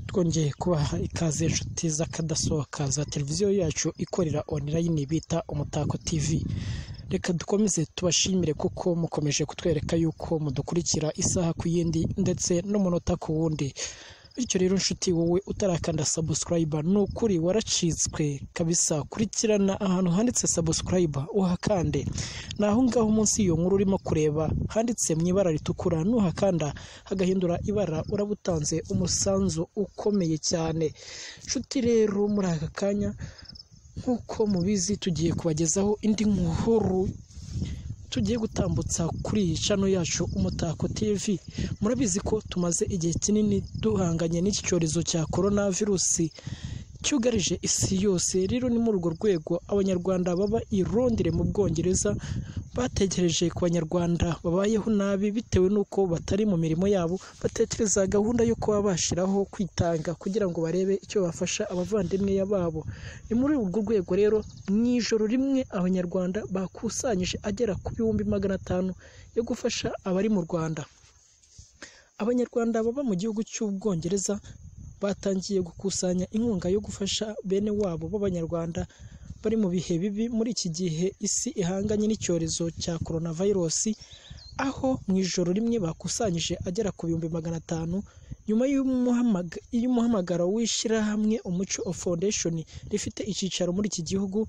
twongeye kubaha ikaze inshuti z'akadasohoka za televiziyo yacu ikorera online bita Umutako TV. Reka dukomeze tubashimire kuko mukomeje kutwereka yuko mudukurikira isaha ku yindi ndetse n'umunota ku wundi. Bityo rero inshuti, wowe utarakanda subscribe nukuri waracitswe kabisa. Kurikirana ahantu handitse subscribe uhakande, naho ngaho munsi iyo nkuru urimo kureba handitse mu ibara ritukura, nuhakanda hagahindura ibara urabutanze umusanzu ukomeye cyane. Inshuti rero muri aka kanya nkuko mubizi tugiye kubagezaho indi nkuru tugiye gutambutsa kuri iyi channel yacu Umutako TV. Murabizi ko tumaze igihe kinini duhanganye n'iki cyorezo cya coronavirus cyugarije isi yose. Rero ni muri urwo rwego abanyarwanda baba i Londres mu Bwongereza bategereje ku banyarwanda babayeho nabi bitewe nuko batari mu mirimo yabo, batekereza gahunda yo kuba bashiraho kwitanga kugira ngo barebe icyo bafasha abavandimwe babo. Ni muri urwo rwego rero mu ijoro rimwe abanyarwanda bakusanyije agera ku 500 yo gufasha abari mu Rwanda. Abanyarwanda baba mu gihugu cy'Ubwongereza batangiye gukusanya inkunga yo gufasha bene wabo b'abanyarwanda bari mu bihe bibi muri iki gihe isi ihanganye n'icyorezo cya coronavirus, aho mu ijoro rimwe bakusanyije agera ku 500 nyuma y'umuhamagaro w'ishyirahamwe Umuco Foundation rifite icyicaro muri iki gihugu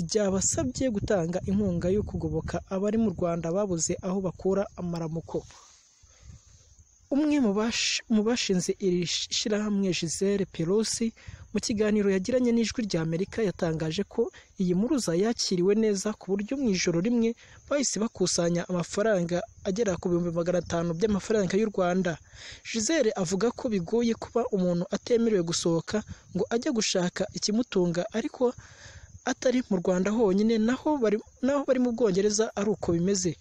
ryabasabye gutanga inkunga yo kugoboka abari mu Rwanda babuze aho bakura amaramuko. Umwe mu bashinze iri shyirahamwe Gisele Pelosi mu kiganiro yagiranye n'Ijwi rya Amerika yatangaje ko iyi muruza yakiriwe neza ku buryo mu ijoro rimwe bahise bakusanya amafaranga agera ku 500 by'amafaranga y'u Rwanda. Gisele avuga ko bigoye kuba umuntu atemerewe gusohoka ngo ajye gushaka ikimutunga, ariko atari mu Rwanda honyine, naho bari mu Bwongereza ari uko bimeze.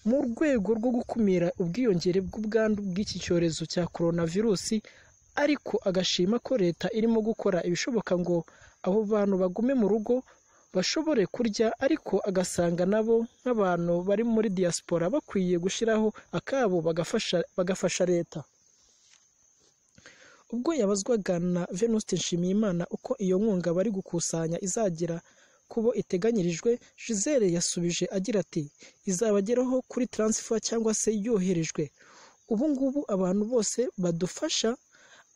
Mu rwego rwo gukumira ubwiyongere bw'ubwandu bw'iki cyorezo cya coronavirus, ariko agashima ko leta irimo gukora ibishoboka ngo abo bantu bagume mu rugo bashobore kurya, ariko agasanga nabo nk'abantu bari muri diaspora bakwiye gushyiraho akabo bagafasha leta. Ubwo yabazwaga na Venuste Nshimiyimana uko iyo nkunga bari gukusanya izagira kubo iteganyirijwe, Gisele yasubije agira ati izabageraho kuri transfer cyangwa se yoherejwe. Ubu ngubu abantu bose badufasha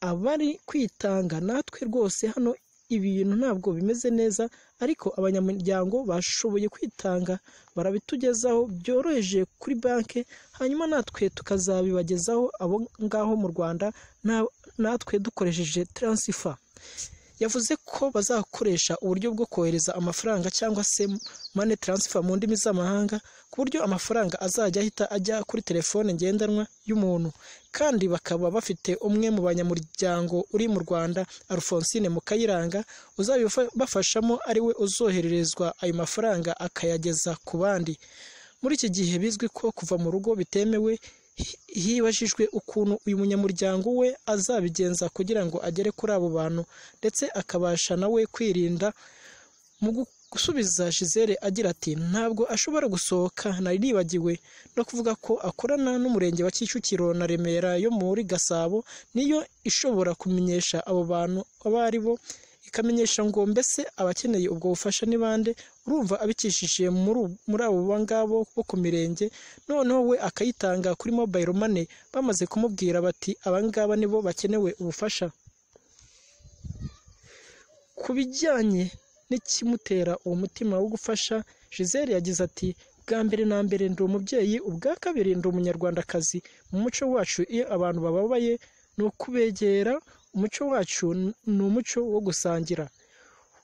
abari kwitanga, natwe rwose hano ibintu ntabwo bimeze neza, ariko abanyamuryango bashoboye kwitanga barabitugezaho byoroheje kuri banki, hanyuma natwe tukazabibagezaho abo ngaho mu Rwanda natwe dukoresheje transfer. Yavuze ko bazakoresha uburyo bwo kohereza amafaranga cyangwa se money transfer mu ndimi z'amahanga, ku buryo amafaranga azajya ahita ajya kuri telefone ngendanwa y'umuntu, kandi bakaba bafite umwe mu banyamuryango uri mu Rwanda, Alphonsine Mukayiranga, uzabibafashamo ari we uzohererezwa ayo mafaranga akayageza ku bandi. Muri iki gihe bizwi ko kuva mu rugo bitemewe, hibajijwe ukuntu uyu munyamuryango we azabigenza kugira ngo agere kuri abo bantu ndetse akabasha nawe kwirinda. Mu gusubiza Gisele agira ati ntabwo ashobora gusohoka, nari nibagiwe no kuvuga ko akorana n'umurenge wa Kicukiro na Remera yo muri Gasabo, niyo ishobora kumenyesha abo bantu abo ari bo, ikamenyesha ngo mbese abakeneye ubwo bufasha ni bande. Urumva abikishije muri abo bangabo bo ku mirenge, noneho we akayitanga kuri mobile money, bamaze kumubwira bati abangaba nibo bakenewe ubufasha. Kubijyanye n'ikimutera uwo mutima wo gufasha, Gisele yagize ati bwa mbere na mbere ndi umubyeyi, ubwa kabiri ndi umunyarwandakazi. Mu muco wacu iyo abantu bababaye ni ukubegera, umuco wacu ni umuco wo gusangira.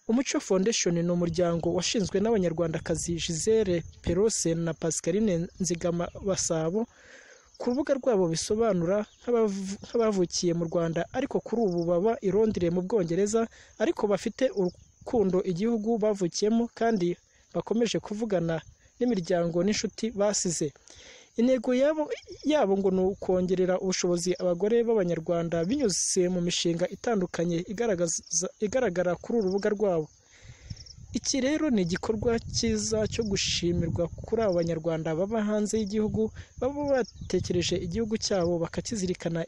Umuco Foundation ni umuryango washinzwe n'abanyarwandakazi Gisele Pelosi na Pascaline Nzigama Basabo. Ku rubuga rwabo bisobanura nk'abavukiye mu Rwanda ariko kuri ubu baba i Londres mu Bwongereza, ariko bafite urukundo igihugu bavukiyemo kandi bakomeje kuvugana n'imiryango n'inshuti basize. Intego yabo ngo ni ukongerera ubushobozi abagore b'abanyarwanda binyuze mu mishinga itandukanye igaragara kuri urubuga rwabo. Iki rero ni igikorwa cyiza cyo gushimirwa kuri abo banyarwanda baba hanze y'igihugu, baba batekereje igihugu cyabo bakakizirikana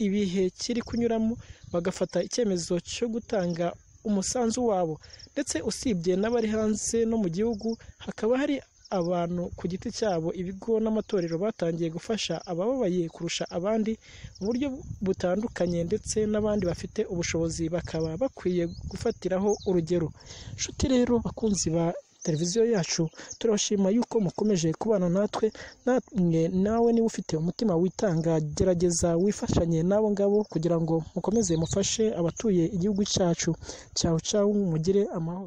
ibihe kiri kunyuramo bagafata icyemezo cyo gutanga umusanzu wabo. Ndetse usibye n'abari hanze no mu gihugu, hakaba hari abantu ku giti cyabo, ibigo n'amatorero batangiye gufasha abababaye kurusha abandi mu buryo butandukanye, ndetse n'abandi bafite ubushobozi bakaba bakwiye gufatiraho urugero. Nshuti rero bakunzi ba televiziyo yacu, turabashima yuko mukomeje kubana natwe. Nawe niba ufite umutima witanga, gerageza wifashanye n'abo ngabo kugira ngo mukomeze mufashe abatuye igihugu cyacu. Cyawu cyawu, mugire amahoro.